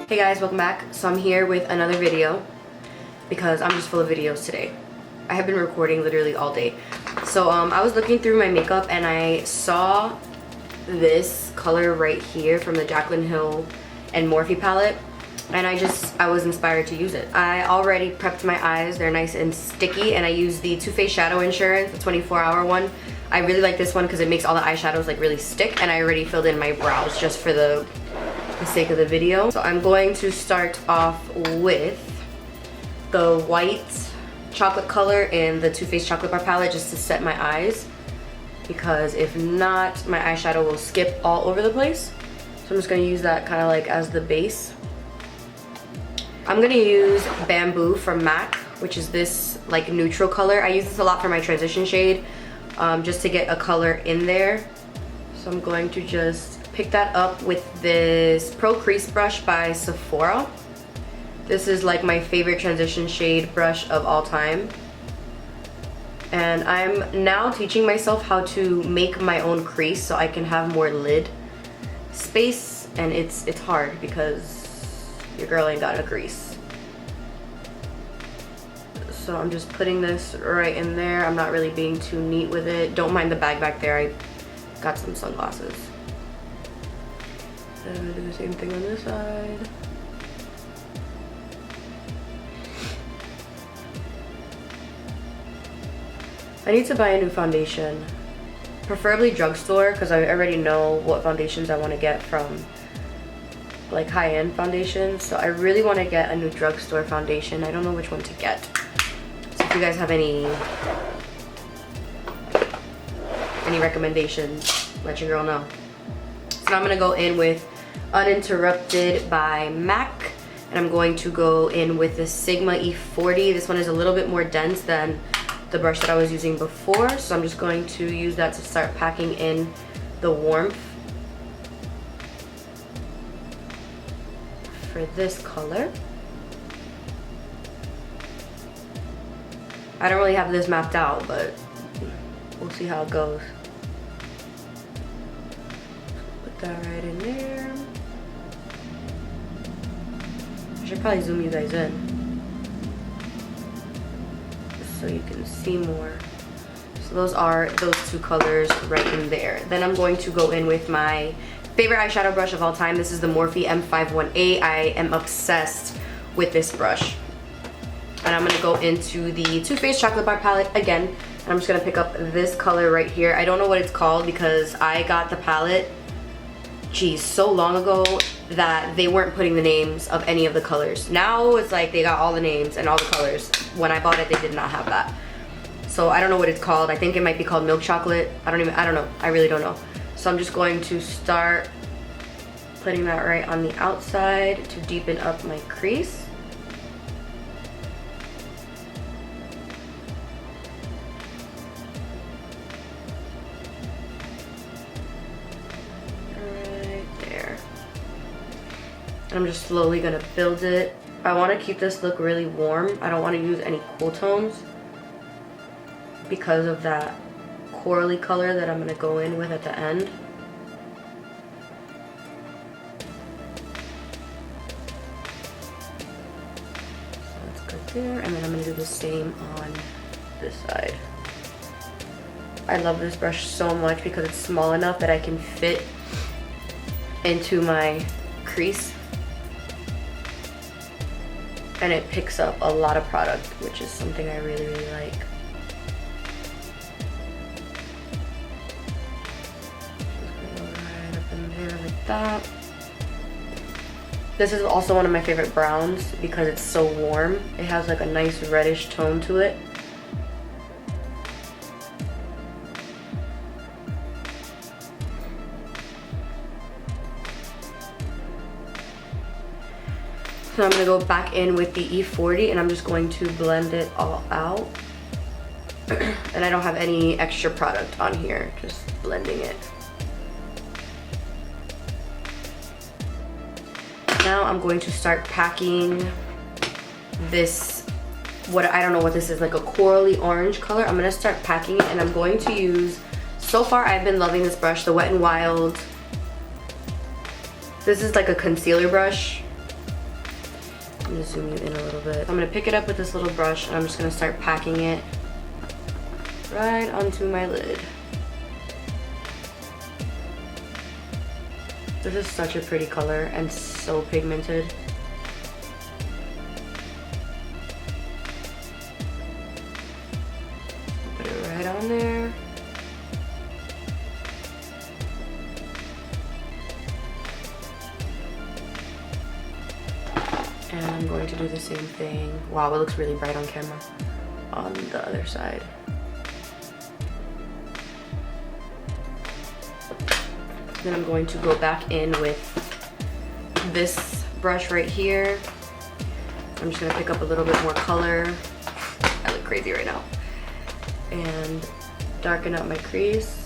Hey guys, welcome back. So I'm here with another video because I'm just full of videos today. I have been recording literally all day. So I was looking through my makeup and I saw this color right here from the Jaclyn Hill and Morphe palette, and I was inspired to use it. I already prepped my eyes. They're nice and sticky, and I use the Too Faced Shadow Insurance, the 24-hour one. I really like this one because it makes all the eyeshadows like really stick, and I already filled in my brows just for the sake of the video. So I'm going to start off with the white chocolate color in the Too Faced Chocolate Bar palette just to set my eyes, because if not, my eyeshadow will skip all over the place. So I'm just going to use that kind of like as the base. I'm going to use Bamboo from MAC, which is this like neutral color. I use this a lot for my transition shade, just to get a color in there. So I'm going to just pick that up with this Pro Crease brush by Sephora. This is like my favorite transition shade brush of all time. And I'm now teaching myself how to make my own crease so I can have more lid space, and it's hard because your girl ain't got a crease. So I'm just putting this right in there. I'm not really being too neat with it. Don't mind the bag back there. I got some sunglasses. And I'm gonna do the same thing on this side. I need to buy a new foundation, preferably drugstore, because I already know what foundations I want to get from like high-end foundations. So I really want to get a new drugstore foundation. I don't know which one to get. So if you guys have any recommendations, let your girl know. So now I'm going to go in with Uninterrupted by MAC, and I'm going to go in with the Sigma E40. This one is a little bit more dense than the brush that I was using before, so I'm just going to use that to start packing in the warmth for this color. I don't really have this mapped out, but we'll see how it goes. Put that right in there. I should probably zoom you guys in so you can see more. So those are those two colors right in there. Then I'm going to go in with my favorite eyeshadow brush of all time. This is the Morphe M518. I am obsessed with this brush. And I'm gonna go into the Too Faced Chocolate Bar palette again. And I'm just gonna pick up this color right here. I don't know what it's called because I got the palette, geez, so long ago that they weren't putting the names of any of the colors. Now it's like they got all the names and all the colors. When I bought it, they did not have that. So I don't know what it's called. I think it might be called milk chocolate. I don't know. I really don't know. So I'm just going to start putting that right on the outside to deepen up my crease. And I'm just slowly gonna build it. I wanna keep this look really warm. I don't wanna use any cool tones because of that corally color that I'm gonna go in with at the end. So that's good there. And then I'm gonna do the same on this side. I love this brush so much because it's small enough that I can fit into my crease. And it picks up a lot of product, which is something I really, really like. Just gonna go right up in there like that. This is also one of my favorite browns because it's so warm. It has like a nice reddish tone to it. So I'm going to go back in with the E40 and I'm just going to blend it all out. And I don't have any extra product on here, just blending it. Now I'm going to start packing this, I don't know what this is, like a corally orange color. I'm going to start packing it and I'm going to use, so far I've been loving this brush, the Wet n Wild This is like a concealer brush. I'm gonna zoom you in a little bit. I'm gonna pick it up with this little brush and I'm just gonna start packing it right onto my lid. This is such a pretty color and so pigmented. Put it right on there. And I'm going to do the same thing. Wow, it looks really bright on camera. On the other side. Then I'm going to go back in with this brush right here. I'm just gonna pick up a little bit more color. I look crazy right now. And darken up my crease.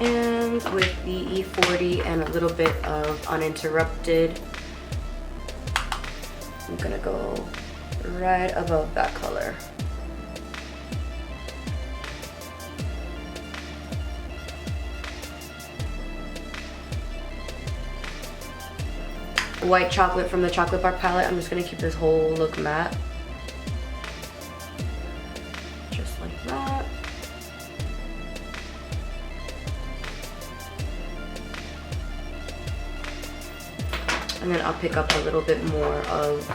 And with the E40 and a little bit of Uninterrupted, I'm gonna go right above that color. White chocolate from the Chocolate Bar palette. I'm just gonna keep this whole look matte. Just like that. And then I'll pick up a little bit more of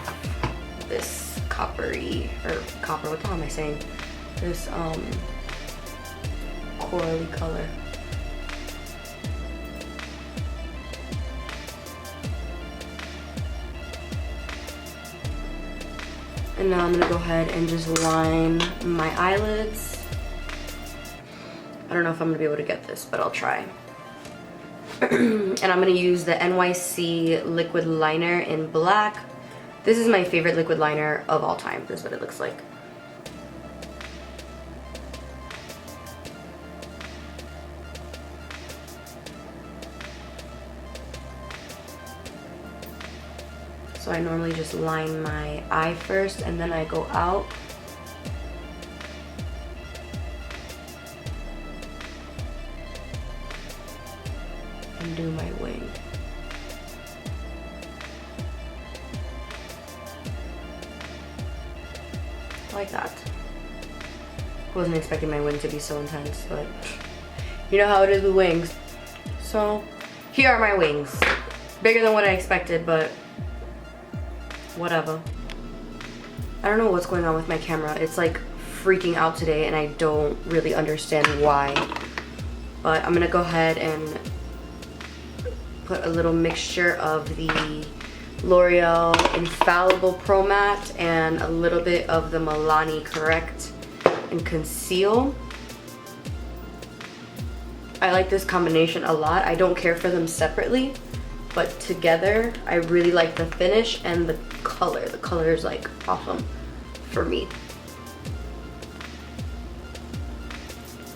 this coppery, or copper, what the hell am I saying? This corally color. And now I'm gonna go ahead and just line my eyelids. I don't know if I'm gonna be able to get this, but I'll try. And I'm gonna use the NYC liquid liner in black. This is my favorite liquid liner of all time. This is what it looks like. So I normally just line my eye first and then I go out. And do my wing. Like that. Wasn't expecting my wing to be so intense, but you know how it is with wings. So here are my wings. Bigger than what I expected, but whatever. I don't know what's going on with my camera. It's like freaking out today and I don't really understand why. But I'm gonna go ahead and put a little mixture of the L'Oreal Infallible Pro Matte and a little bit of the Milani Correct and Conceal. I like this combination a lot. I don't care for them separately, but together I really like the finish and the color. The color is like awesome for me.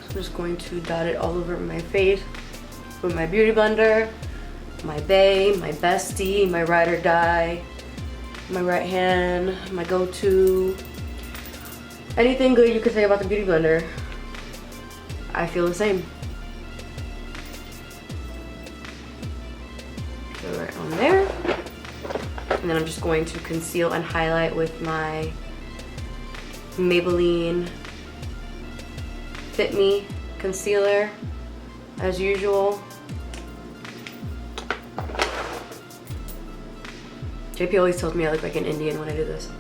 So I'm just going to dot it all over my face with my beauty blender. My bae, my bestie, my ride or die, my right hand, my go-to. Anything good you could say about the beauty blender, I feel the same. Go right on there. And then I'm just going to conceal and highlight with my Maybelline Fit Me concealer, as usual. JP always tells me I look like an Indian when I do this.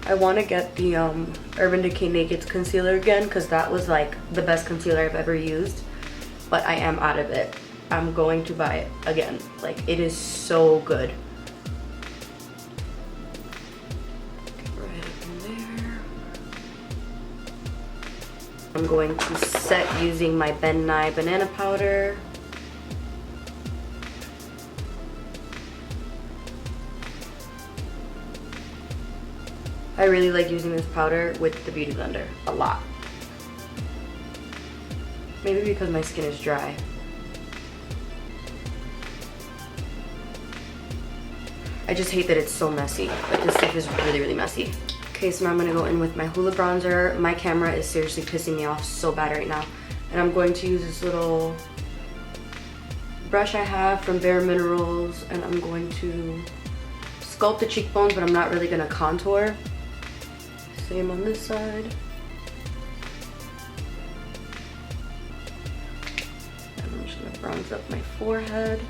I want to get the Urban Decay Naked concealer again because that was like the best concealer I've ever used, but I am out of it. I'm going to buy it again. Like, it is so good. Right up in there. I'm going to set using my Nye Banana Powder. I really like using this powder with the Beauty Blender a lot. Maybe because my skin is dry. I just hate that it's so messy. Like, this stuff is really, really messy. Okay, so now I'm gonna go in with my Hoola bronzer. My camera is seriously pissing me off so bad right now. And I'm going to use this little brush I have from Bare Minerals, and I'm going to sculpt the cheekbones, but I'm not really gonna contour. Same on this side. And I'm just gonna bronze up my forehead.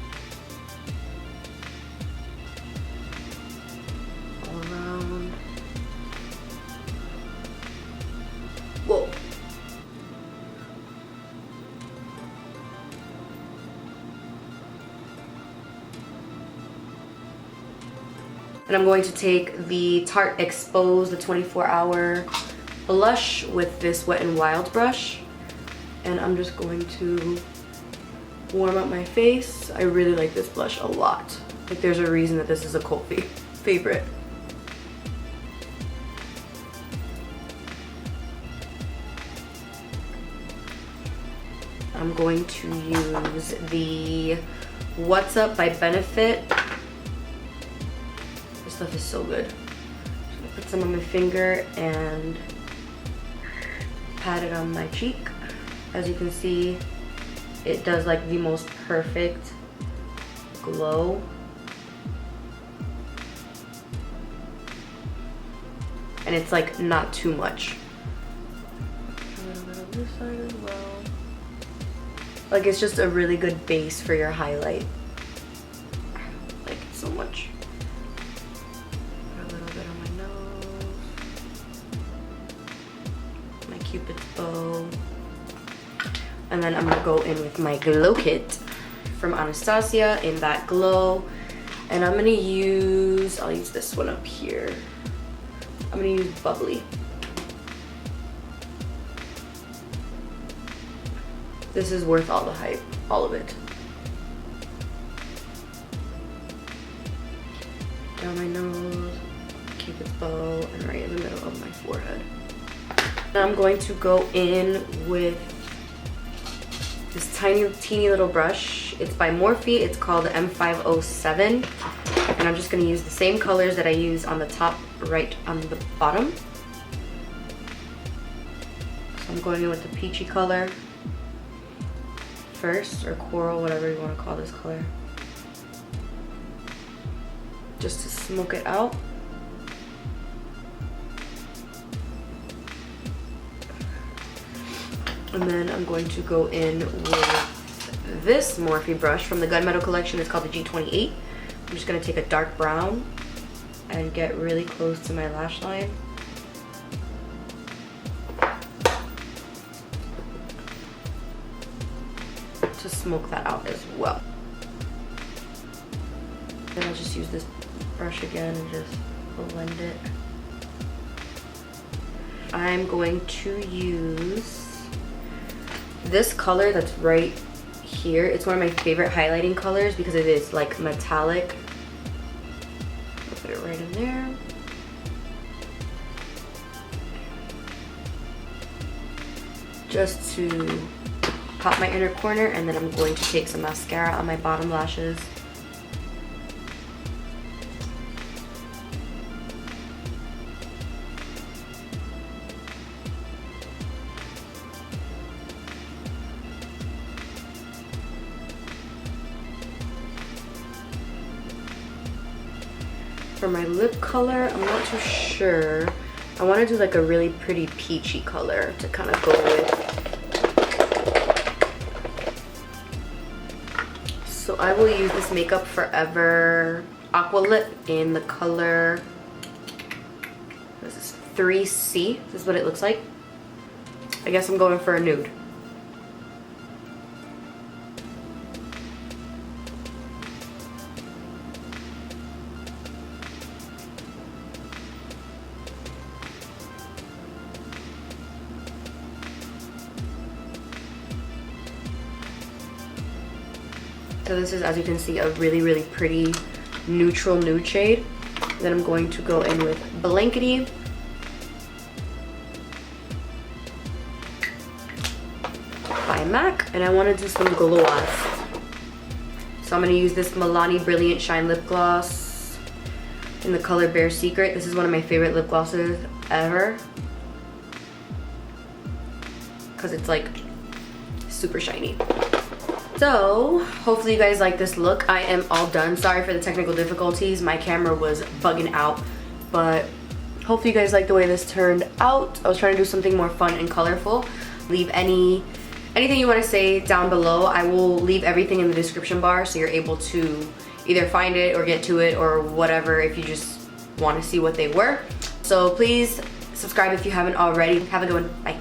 All around. Whoa. And I'm going to take the Tarte Expose, the 24-hour blush with this Wet n Wild brush. And I'm just going to warm up my face. I really like this blush a lot. Like, there's a reason that this is a cult favorite. I'm going to use the What's Up by Benefit. This stuff is so good. I'm gonna put some on my finger and pat it on my cheek. As you can see, it does like the most perfect glow. And it's like not too much. A little bit on this side as well. Like, it's just a really good base for your highlight. I like it so much. Put a little bit on my nose. My Cupid's bow. And then I'm gonna go in with my Glow Kit from Anastasia in that glow. And I'm gonna use, I'll use this one up here. I'm gonna use Bubbly. This is worth all the hype, all of it. Down my nose, Cupid's bow, and right in the middle of my forehead. Now I'm going to go in with this teeny little brush. It's by Morphe. It's called the M507. And I'm just gonna use the same colors that I use on the top, right on the bottom. So I'm going in with the peachy color first, or coral, whatever you want to call this color, just to smoke it out. And then I'm going to go in with this Morphe brush from the Gunmetal collection. It's called the G28. I'm just going to take a dark brown and get really close to my lash line. To smoke that out as well. Then I'll just use this brush again and just blend it. I'm going to use this color that's right here. It's one of my favorite highlighting colors because it is like metallic. I'll put it right in there. Just to pop my inner corner, and then I'm going to take some mascara on my bottom lashes. For my lip color, I'm not too sure. I want to do like a really pretty peachy color to kind of go with. So I will use this Makeup Forever Aqua Lip in the color, this is 3C. This is what it looks like. I guess I'm going for a nude. So this is, as you can see, a really, really pretty neutral nude shade. Then I'm going to go in with Blankety. By MAC, and I want to do some gloss. So I'm going to use this Milani Brilliant Shine Lip Gloss in the color Bare Secret. This is one of my favorite lip glosses ever, because it's like super shiny. So hopefully you guys like this look. I am all done. Sorry for the technical difficulties. My camera was bugging out, but hopefully you guys like the way this turned out. I was trying to do something more fun and colorful. Leave anything you want to say down below. I will leave everything in the description bar so you're able to either find it or get to it or whatever if you just want to see what they were. So please subscribe if you haven't already. Have a good one. Bye.